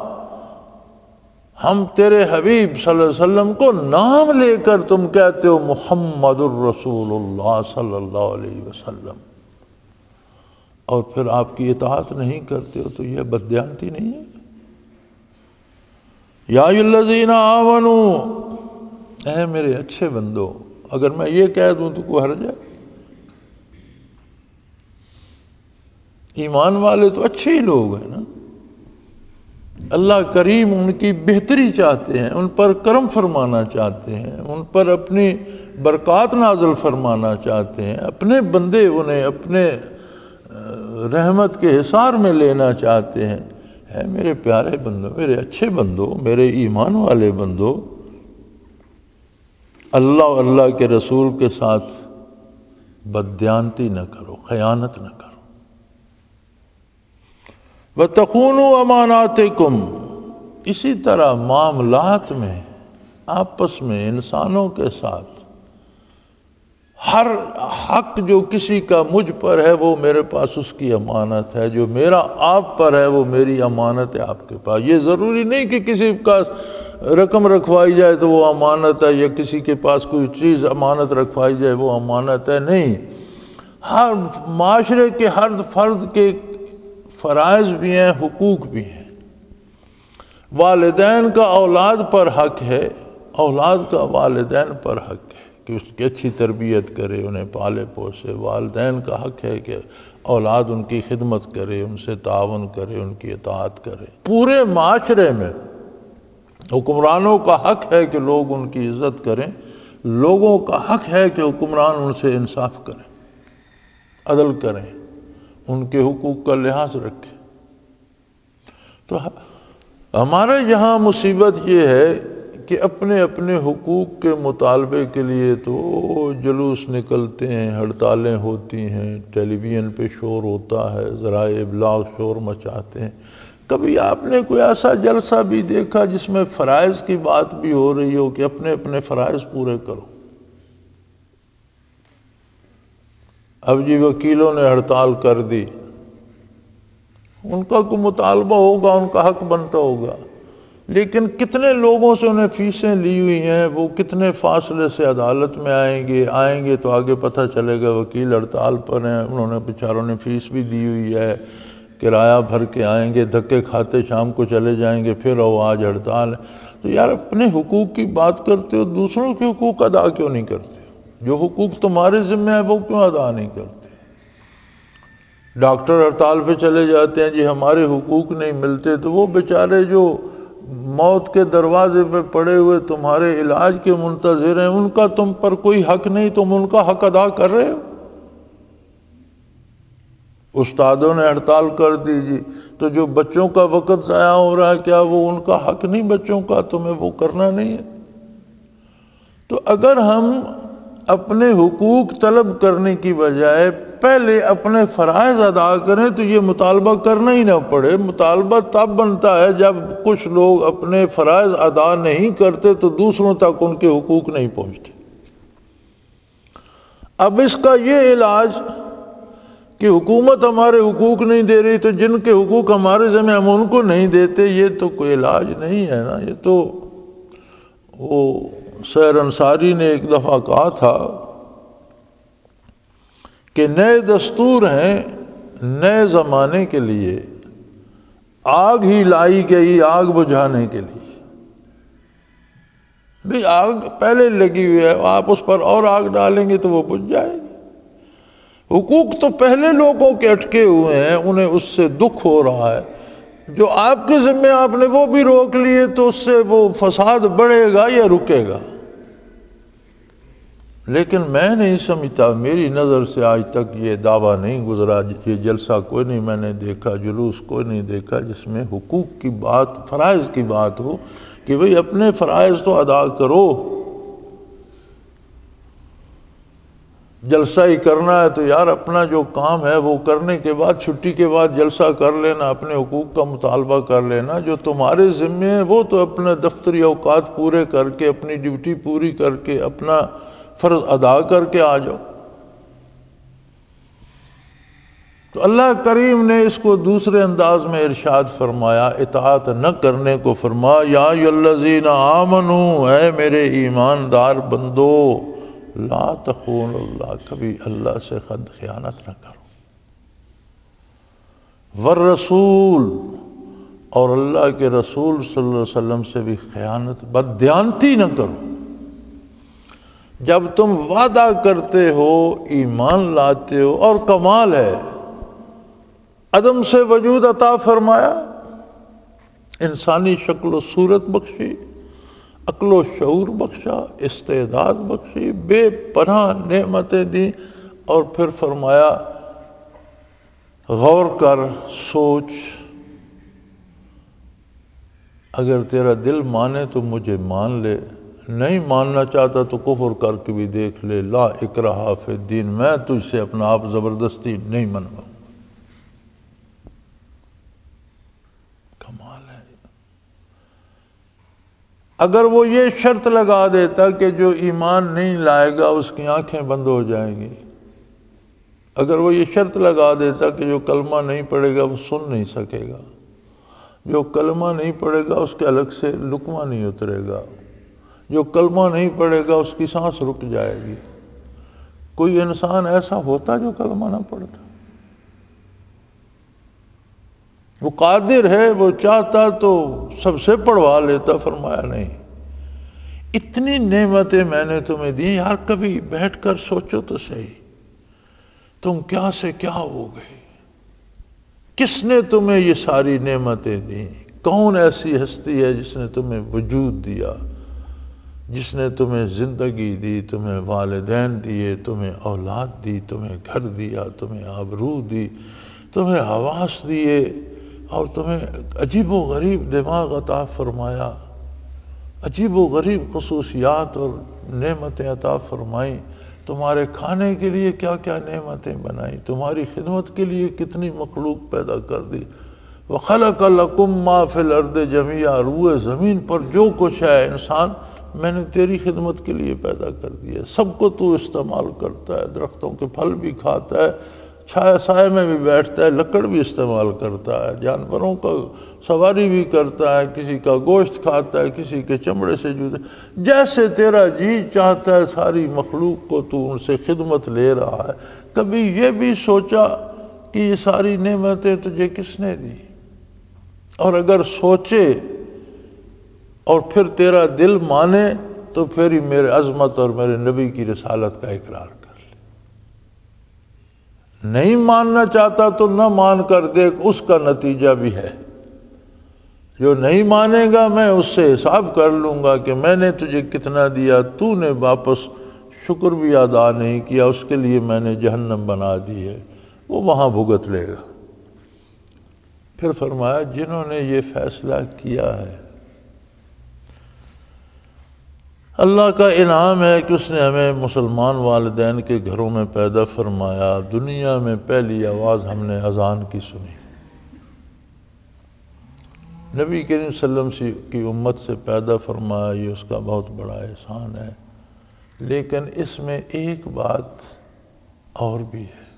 ہم تیرے حبیب صلی اللہ علیہ وسلم کو نام لے کر تم کہتے ہو محمد الرسول اللہ صلی اللہ علیہ وسلم، اور پھر آپ کی اطاعت نہیں کرتے ہو تو یہ بددیانتی نہیں ہے. یا ایھا الذین آمنوا، اے میرے اچھے بندو. اگر میں یہ کہہ دوں تو کوئی حرج ہے؟ ایمان والے تو اچھے ہی لوگ ہیں نا، اللہ کریم ان کی بہتری چاہتے ہیں، ان پر کرم فرمانا چاہتے ہیں، ان پر اپنی برکات نازل فرمانا چاہتے ہیں، اپنے بندے انہیں اپنے رحمت کے حصار میں لینا چاہتے ہیں. اے میرے پیارے بندو، میرے اچھے بندو، میرے ایمان والے بندو، اللہ اور اللہ کے رسول کے ساتھ بددیانتی نہ کرو، خیانت نہ کرو. وَتَخُونُوا أَمَانَاتِكُمْ، اسی طرح معاملات میں، آپس میں، انسانوں کے ساتھ، ہر حق جو کسی کا مجھ پر ہے وہ میرے پاس اس کی امانت ہے، جو میرا آپ پر ہے وہ میری امانت ہے آپ کے پاس. یہ ضروری نہیں کہ کسی کا رقم رکھوائی جائے تو وہ امانت ہے، یا کسی کے پاس کوئی چیز امانت رکھوائی جائے وہ امانت ہے، نہیں. ہر معاشرے کے ہر فرد کے فرائض بھی ہیں، حقوق بھی ہیں. والدین کا اولاد پر حق ہے، اولاد کا والدین پر حق ہے کہ اس کی اچھی تربیت کرے، انہیں پالے پوسے. والدین کا حق ہے کہ اولاد ان کی خدمت کرے، ان سے تعاون کرے، ان کی اطاعت کرے. پورے معاشرے میں حکمرانوں کا حق ہے کہ لوگ ان کی عزت کریں، لوگوں کا حق ہے کہ حکمران ان سے انصاف کریں، عدل کریں، ان کے حقوق کا لحاظ رکھیں. تو ہمارے یہاں مصیبت یہ ہے کہ اپنے اپنے حقوق کے مطالبے کے لیے تو جلوس نکلتے ہیں، ہڑتالیں ہوتی ہیں، ٹیلی ویژن پہ شور ہوتا ہے، ذرائع ابلاغ شور مچاتے ہیں. کبھی آپ نے کوئی ایسا جلسہ بھی دیکھا جس میں فرائض کی بات بھی ہو رہی ہو کہ اپنے اپنے فرائض پورے کرو؟ اب جی وکیلوں نے ہڑتال کر دی، ان کا کوئی مطالبہ ہوگا، ان کا حق بنتا ہوگا، لیکن کتنے لوگوں سے انہیں فیسیں لی ہوئی ہیں، وہ کتنے فاصلے سے عدالت میں آئیں گے تو آگے پتہ چلے گا وکیل ہڑتال پر ہیں، انہوں نے بیچاروں نے فیس بھی دی ہوئی ہے، کرایہ بھر کے آئیں گے، دھکے کھاتے شام کو چلے جائیں گے، پھر آج ہڑتال ہے. تو یار اپنے حقوق کی بات کرتے ہو، دوسروں کے حقوق ادا کیوں نہیں کرتے؟ جو حقوق تمہارے ذمہ ہے وہ کیوں ادا نہیں کرتے؟ ڈاکٹر ہڑتال پہ چلے جاتے ہیں، جی ہمارے حقوق نہیں ملتے، تو وہ بیچارے جو موت کے دروازے پہ پڑے ہوئے تمہارے علاج کے منتظر ہیں، ان کا تم پر کوئی حق نہیں، تم ان کا حق ادا کر رہے ہو۔ استادوں نے ہڑتال کر دی جی، تو جو بچوں کا وقت ضائع ہو رہا ہے کیا وہ ان کا حق نہیں بچوں کا؟ تمہیں وہ کرنا نہیں ہے؟ تو اگر ہم اپنے حقوق طلب کرنے کی بجائے پہلے اپنے فرائض ادا کریں تو یہ مطالبہ کرنا ہی نہ پڑے۔ مطالبہ تب بنتا ہے جب کچھ لوگ اپنے فرائض ادا نہیں کرتے تو دوسروں تک ان کے حقوق نہیں پہنچتے۔ اب اس کا یہ علاج کہ حکومت ہمارے حقوق نہیں دے رہی تو جن کے حقوق ہمارے ذمہ ہم ان کو نہیں دیتے، یہ تو کوئی علاج نہیں ہے نا۔ یہ تو وہ سیر انصاری نے ایک دفعہ کہا تھا کہ نئے دستور ہیں نئے زمانے کے لیے، آگ ہی لائی گئی آگ بجھانے کے لیے۔ بھی آگ پہلے لگی ہوئی ہے، آپ اس پر اور آگ ڈالیں گے تو وہ بجھ جائے گی۔ حقوق تو پہلے لوگوں کے اٹکے ہوئے ہیں، انہیں اس سے دکھ ہو رہا ہے، جو آپ کے ذمہ آپ نے وہ بھی روک لیے تو اس سے وہ فساد بڑھے گا یا رکے گا؟ لیکن میں نہیں سمجھتا، میری نظر سے آج تک یہ دعویٰ نہیں گزرا، یہ جلسہ کوئی نہیں میں نے دیکھا، جلوس کوئی نہیں دیکھا جس میں حقوق کی بات، فرائض کی بات ہو کہ بھئی اپنے فرائض تو ادا کرو۔ جلسہ ہی کرنا ہے تو یار اپنا جو کام ہے وہ کرنے کے بعد، چھٹی کے بعد جلسہ کر لینا، اپنے حقوق کا مطالبہ کر لینا۔ جو تمہارے ذمہ ہے وہ تو اپنے دفتری اوقات پورے کر کے، اپنی ڈیوٹی پوری کر کے، اپنا فرض ادا کر کے آ جاؤ۔ تو اللہ کریم نے اس کو دوسرے انداز میں ارشاد فرمایا، اطاعت نہ کرنے کو فرمایا، یا ایھا الذین آمنو، اے میرے ایماندار بندو، لا تخونوا اللہ، کبھی اللہ سے خیانت نہ کرو، والرسول، اور اللہ کے رسول صلی اللہ علیہ وسلم سے بھی خیانت، بددیانتی نہ کرو۔ جب تم وعدہ کرتے ہو، ایمان لاتے ہو، اور کمال ہے عدم سے وجود عطا فرمایا، انسانی شکل و صورت بخشی، عقل و شعور بخشا، استعداد بخشی، بے پناہ نعمتیں دیں، اور پھر فرمایا غور کر، سوچ، اگر تیرا دل مانے تو مجھے مان لے، نہیں ماننا چاہتا تو کفر کر کے بھی دیکھ لے، لا اکراہ فی الدین، میں تجھ سے اپنا آپ زبردستی نہیں منواؤں۔ کمال ہے۔ اگر وہ یہ شرط لگا دیتا کہ جو ایمان نہیں لائے گا اس کی آنکھیں بند ہو جائیں گی، اگر وہ یہ شرط لگا دیتا کہ جو کلمہ نہیں پڑھے گا وہ سن نہیں سکے گا، جو کلمہ نہیں پڑھے گا اس کے الگ سے لقمہ نہیں اترے گا، جو کلمہ نہیں پڑھے گا اس کی سانس رک جائے گی، کوئی انسان ایسا ہوتا جو کلمہ نہ پڑھتا؟ وہ قادر ہے، وہ چاہتا تو سب سے پڑھوا لیتا، فرمایا نہیں۔ اتنی نعمتیں میں نے تمہیں دی، یار کبھی بیٹھ کر سوچو تو صحیح، تم کیا سے کیا ہو گئے، کس نے تمہیں یہ ساری نعمتیں دیں؟ کون ایسی ہستی ہے جس نے تمہیں وجود دیا، جس نے تمہیں زندگی دی، تمہیں والدین دیے، تمہیں اولاد دی، تمہیں گھر دیا، تمہیں آبرو دی، تمہیں حواس دیے، اور تمہیں عجیب و غریب دماغ عطا فرمایا، عجیب و غریب خصوصیات اور نعمتیں عطا فرمائیں، تمہارے کھانے کے لیے کیا کیا نعمتیں بنائیں، تمہاری خدمت کے لیے کتنی مخلوق پیدا کر دی۔ وَخَلَقَ لَكُم مَّا فِي الْأَرْضِ جَمِيعًا، روئے زمین پر جو کچھ ہے انسان میں نے تیری خدمت کے لیے پیدا کر دیا، سب کو تو استعمال کرتا ہے، درختوں کے پھل بھی کھاتا ہے، چھائے سائے میں بھی بیٹھتا ہے، لکڑ بھی استعمال کرتا ہے، جانوروں کا سواری بھی کرتا ہے، کسی کا گوشت کھاتا ہے، کسی کے چمڑے سے جوتے، جیسے تیرا جی چاہتا ہے ساری مخلوق کو تو ان سے خدمت لے رہا ہے۔ کبھی یہ بھی سوچا کہ یہ ساری نعمتیں تجھے کس نے دی؟ اور اگر سوچے اور پھر تیرا دل مانے تو پھر ہی میرے عظمت اور میرے نبی کی رسالت کا اقرار کر لے۔ نہیں ماننا چاہتا تو نہ مان کر دیکھ، اس کا نتیجہ بھی ہے۔ جو نہیں مانے گا میں اس سے حساب کر لوں گا کہ میں نے تجھے کتنا دیا، تو نے واپس شکر بھی ادا نہیں کیا، اس کے لیے میں نے جہنم بنا دی ہے، وہ وہاں بھگت لے گا۔ پھر فرمایا جنہوں نے یہ فیصلہ کیا ہے، اللہ کا انعام ہے کہ اس نے ہمیں مسلمان والدین کے گھروں میں پیدا فرمایا، دنیا میں پہلی آواز ہم نے اذان کی سنی، نبی کریم صلی اللہ علیہ وسلم کی امت سے پیدا فرمایا، یہ اس کا بہت بڑا احسان ہے۔ لیکن اس میں ایک بات اور بھی ہے،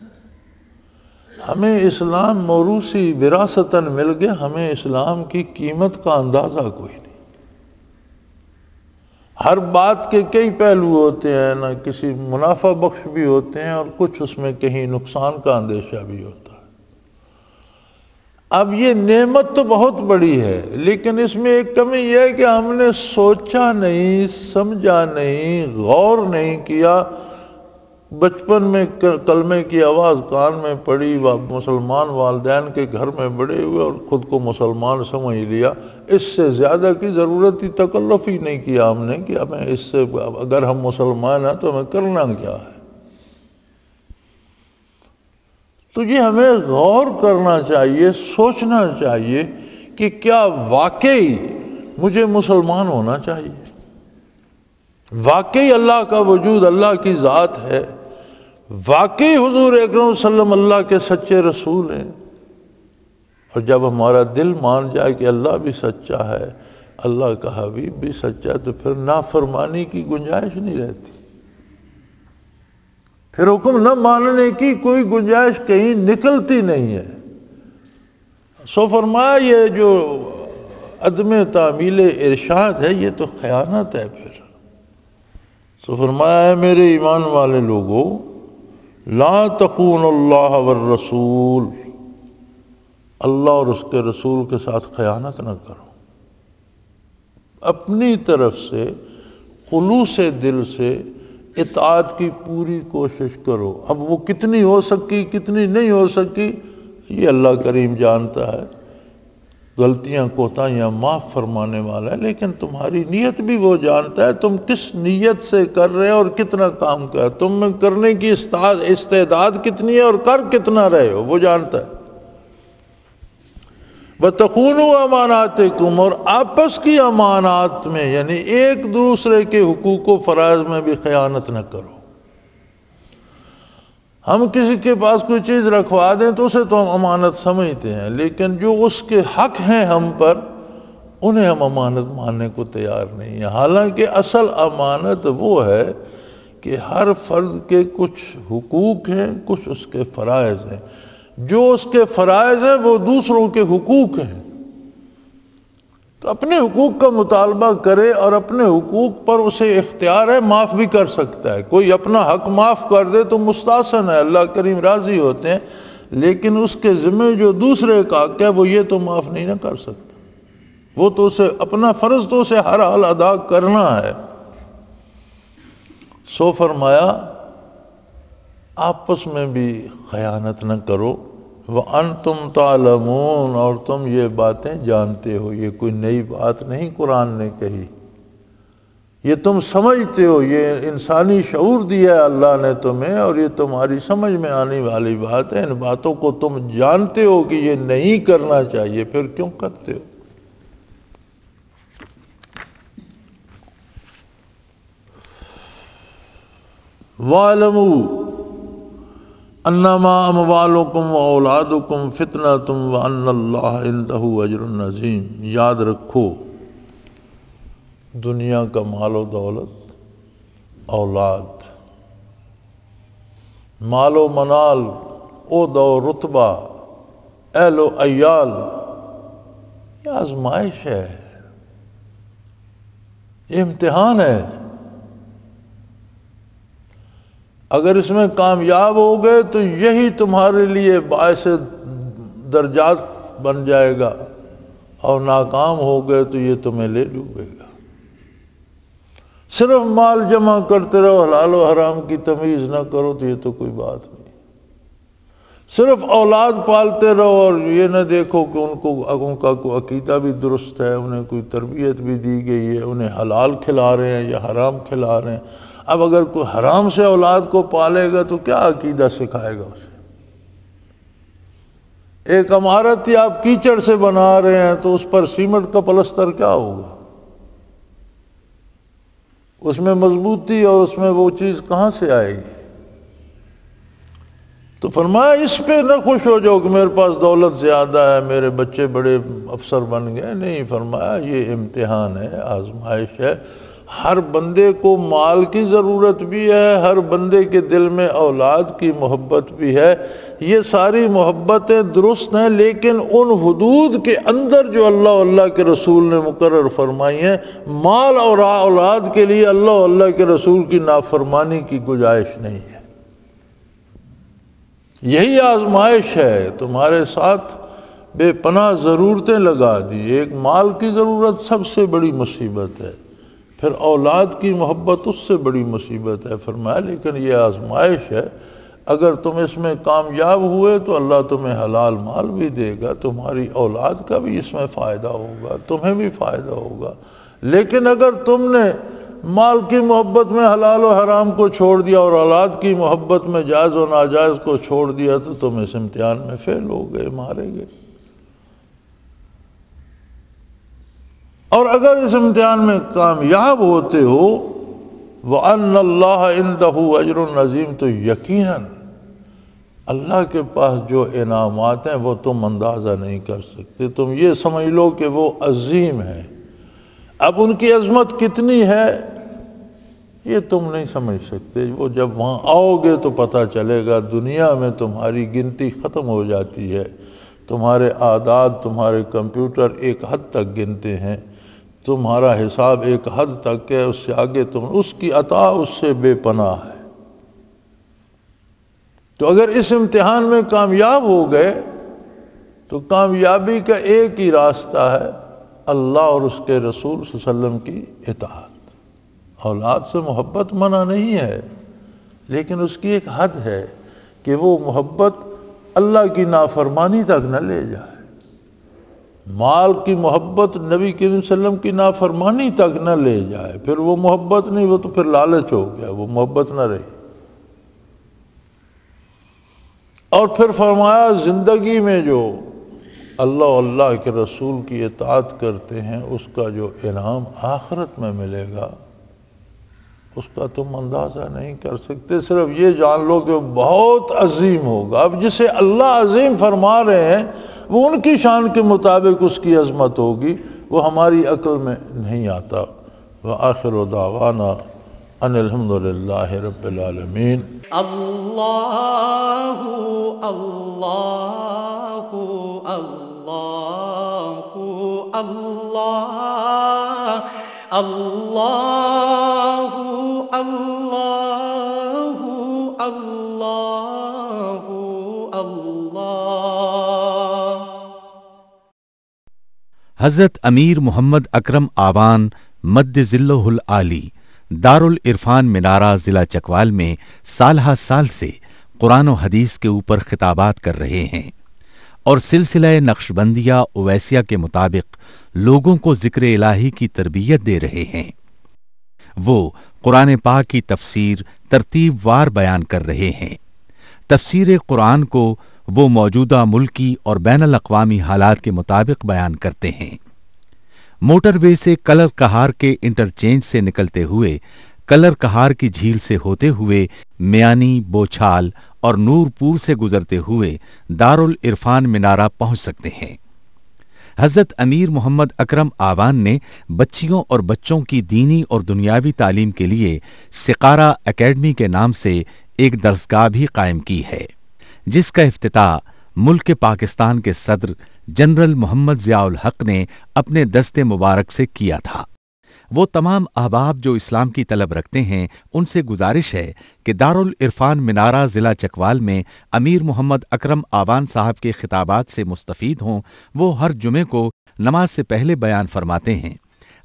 ہمیں اسلام موروثی وراثتاً مل گیا، ہمیں اسلام کی قیمت کا اندازہ کوئی نہیں۔ ہر بات کے کئی پہلو ہوتے ہیں، نہ کسی منافع بخش بھی ہوتے ہیں اور کچھ اس میں کہیں نقصان کا اندیشہ بھی ہوتا ہے۔ اب یہ نعمت تو بہت بڑی ہے، لیکن اس میں ایک کمی یہ ہے کہ ہم نے سوچا نہیں، سمجھا نہیں، غور نہیں کیا۔ بچپن میں کلمے کی آواز کان میں پڑی، مسلمان والدین کے گھر میں بڑے ہوئے اور خود کو مسلمان سمجھ لیا، اس سے زیادہ کی ضرورت ہی تکلف ہی نہیں کیا ہم نے کہ ہمیں اس سے، اگر ہم مسلمان ہیں تو ہمیں کرنا کیا ہے۔ تو یہ ہمیں غور کرنا چاہیے، سوچنا چاہیے کہ کیا واقعی مجھے مسلمان ہونا چاہیے، واقعی اللہ کا وجود، اللہ کی ذات ہے، واقعی حضور اکرم صلی اللہ علیہ وسلم اللہ کے سچے رسول ہیں۔ اور جب ہمارا دل مان جائے کہ اللہ بھی سچا ہے، اللہ کا حبیب بھی سچا ہے، تو پھر نافرمانی کی گنجائش نہیں رہتی، پھر حکم نہ ماننے کی کوئی گنجائش کہیں نکلتی نہیں ہے۔ سو فرمایا یہ جو عدم تعمیل ارشاد ہے یہ تو خیانت ہے۔ پھر سو فرمایا ہے میرے ایمان والے لوگوں، لا تخونوا اللہ والرسول، اللہ اور اس کے رسول کے ساتھ خیانت نہ کرو، اپنی طرف سے خلوص دل سے اطاعت کی پوری کوشش کرو۔ اب وہ کتنی ہو سکی کتنی نہیں ہو سکی یہ اللہ کریم جانتا ہے، غلطیاں کوتاہیاں معاف فرمانے والا ہے، لیکن تمہاری نیت بھی وہ جانتا ہے، تم کس نیت سے کر رہے ہو اور کتنا کام کر، تم میں کرنے کی استعداد کتنی ہے اور کر کتنا رہے ہو، وہ جانتا ہے۔ وَتَخُونُوا أَمَانَاتِكُمْ، اور آپس کی امانات میں یعنی ایک دوسرے کے حقوق و فرائض میں بھی خیانت نہ کرو۔ ہم کسی کے پاس کوئی چیز رکھوا دیں تو اسے تو ہم امانت سمجھتے ہیں، لیکن جو اس کے حق ہیں ہم پر انہیں ہم امانت ماننے کو تیار نہیں ہیں۔ حالانکہ اصل امانت وہ ہے کہ ہر فرد کے کچھ حقوق ہیں، کچھ اس کے فرائض ہیں، جو اس کے فرائض ہیں وہ دوسروں کے حقوق ہیں، تو اپنے حقوق کا مطالبہ کرے، اور اپنے حقوق پر اسے اختیار ہے، معاف بھی کر سکتا ہے۔ کوئی اپنا حق معاف کر دے تو مستحسن ہے، اللہ کریم راضی ہوتے ہیں، لیکن اس کے ذمہ جو دوسرے کا حق ہے وہ یہ تو معاف نہیں نہ کر سکتا، وہ تو اسے اپنا فرض تو اسے ہر حال ادا کرنا ہے۔ سو فرمایا آپس میں بھی خیانت نہ کرو، وَأَنْتُمْ تَعْلَمُونَ، اور تم یہ باتیں جانتے ہو، یہ کوئی نئی بات نہیں قرآن نے کہی، یہ تم سمجھتے ہو، یہ انسانی شعور دیا ہے اللہ نے تمہیں، اور یہ تمہاری سمجھ میں آنے والی بات ہے، ان باتوں کو تم جانتے ہو کہ یہ نہیں کرنا چاہیے، پھر کیوں کرتے ہو؟ وَاعْلَمُوا انما اموالکم واولادکم فتنۃ وان اللہ عندہ اجر عظیم، یاد رکھو دنیا کا مال و دولت، اولاد، مال و منال، عہدہ و رتبہ، اہل و عیال، یہ آزمائش ہے، یہ امتحان ہے۔ اگر اس میں کامیاب ہو گئے تو یہی تمہارے لیے باعث درجات بن جائے گا، اور ناکام ہو گئے تو یہ تمہیں لے ڈوبے گا۔ صرف مال جمع کرتے رہو، حلال و حرام کی تمیز نہ کرو تو یہ تو کوئی بات نہیں۔ صرف اولاد پالتے رہو اور یہ نہ دیکھو کہ ان کا کوئی عقیدہ بھی درست ہے، انہیں کوئی تربیت بھی دی گئی ہے، انہیں حلال کھلا رہے ہیں یا حرام کھلا رہے ہیں۔ اب اگر کوئی حرام سے اولاد کو پالے گا تو کیا عقیدہ سکھائے گا اسے؟ ایک عمارت ہی آپ کیچڑ سے بنا رہے ہیں تو اس پر سیمنٹ کا پلستر کیا ہوگا؟ اس میں مضبوطی اور اس میں وہ چیز کہاں سے آئے گی؟ تو فرمایا اس پہ نہ خوش ہو جاؤ کہ میرے پاس دولت زیادہ ہے، میرے بچے بڑے افسر بن گئے، نہیں، فرمایا یہ امتحان ہے، آزمائش ہے۔ ہر بندے کو مال کی ضرورت بھی ہے، ہر بندے کے دل میں اولاد کی محبت بھی ہے، یہ ساری محبتیں درست ہیں، لیکن ان حدود کے اندر جو اللہ کے رسول نے مقرر فرمائی ہیں۔ مال اور اولاد کے لیے اللہ کے رسول کی نافرمانی کی گنجائش نہیں ہے۔ یہی آزمائش ہے، تمہارے ساتھ بے پناہ ضرورتیں لگا دی۔ ایک مال کی ضرورت سب سے بڑی مصیبت ہے، پھر اولاد کی محبت اس سے بڑی مصیبت ہے۔ فرمایا لیکن یہ آزمائش ہے، اگر تم اس میں کامیاب ہوئے تو اللہ تمہیں حلال مال بھی دے گا، تمہاری اولاد کا بھی اس میں فائدہ ہوگا، تمہیں بھی فائدہ ہوگا۔ لیکن اگر تم نے مال کی محبت میں حلال و حرام کو چھوڑ دیا اور اولاد کی محبت میں جائز و ناجائز کو چھوڑ دیا تو تم اس امتحان میں فیل ہو گئے، مارے گئے۔ اور اگر اس امتحان میں کامیاب ہوتے ہو وَأَنَّ اللَّهَ عِندَهُ أَجْرٌ عَظِيمٌ، تو یقیناً اللہ کے پاس جو انعامات ہیں وہ تم اندازہ نہیں کر سکتے۔ تم یہ سمجھ لو کہ وہ عظیم ہیں۔ اب ان کی عظمت کتنی ہے یہ تم نہیں سمجھ سکتے، وہ جب وہاں آؤ گے تو پتہ چلے گا۔ دنیا میں تمہاری گنتی ختم ہو جاتی ہے، تمہارے اعداد، تمہارے کمپیوٹر ایک حد تک گنتے ہیں، تمہارا حساب ایک حد تک ہے، اس سے آگے اس کی عطا اس سے بے پناہ ہے۔ تو اگر اس امتحان میں کامیاب ہو گئے تو کامیابی کا ایک ہی راستہ ہے، اللہ اور اس کے رسول صلی اللہ علیہ وسلم کی اطاعت۔ اولاد سے محبت منع نہیں ہے، لیکن اس کی ایک حد ہے کہ وہ محبت اللہ کی نافرمانی تک نہ لے جائے۔ مال کی محبت نبی کریم صلی اللہ علیہ وسلم کی نافرمانی تک نہ لے جائے، پھر وہ محبت نہیں، وہ تو پھر لالچ ہو گیا، وہ محبت نہ رہی۔ اور پھر فرمایا زندگی میں جو اللہ کے رسول کی اطاعت کرتے ہیں اس کا جو انعام آخرت میں ملے گا اس کا تم اندازہ نہیں کر سکتے۔ صرف یہ جان لو کہ بہت عظیم ہوگا۔ اب جسے اللہ عظیم فرما رہے ہیں وہ ان کی شان کے مطابق اس کی عظمت ہوگی، وہ ہماری عقل میں نہیں آتا۔ وآخر دعوانا ان الحمدللہ رب العالمین۔ اللہ اللہ اللہ اللہ اللہ اللہ اللہ اللہ۔ حضرت امیر محمد اکرم آوان مد ظلہ العالی دارالعرفان منارہ ضلع چکوال میں سالہ سال سے قرآن و حدیث کے اوپر خطابات کر رہے ہیں اور سلسلہ نقشبندیہ اویسیہ کے مطابق لوگوں کو ذکر الہی کی تربیت دے رہے ہیں۔ وہ قرآن پاک کی تفسیر ترتیب وار بیان کر رہے ہیں۔ تفسیر قرآن کو وہ موجودہ ملکی اور بین الاقوامی حالات کے مطابق بیان کرتے ہیں۔ موٹر وے سے کلر کہار کے انٹرچینج سے نکلتے ہوئے کلر کہار کی جھیل سے ہوتے ہوئے میانی، بوچھال اور نور پور سے گزرتے ہوئے دارالعرفان منارہ پہنچ سکتے ہیں۔ حضرت امیر محمد اکرم آوان نے بچیوں اور بچوں کی دینی اور دنیاوی تعلیم کے لیے سقارہ اکیڈمی کے نام سے ایک درسگاہ بھی قائم کی ہے، جس کا افتتاح ملک پاکستان کے صدر جنرل محمد ضیاء الحق نے اپنے دست مبارک سے کیا تھا۔ وہ تمام احباب جو اسلام کی طلب رکھتے ہیں ان سے گزارش ہے کہ دارالعرفان منارہ ضلع چکوال میں امیر محمد اکرم آوان صاحب کے خطابات سے مستفید ہوں۔ وہ ہر جمعے کو نماز سے پہلے بیان فرماتے ہیں۔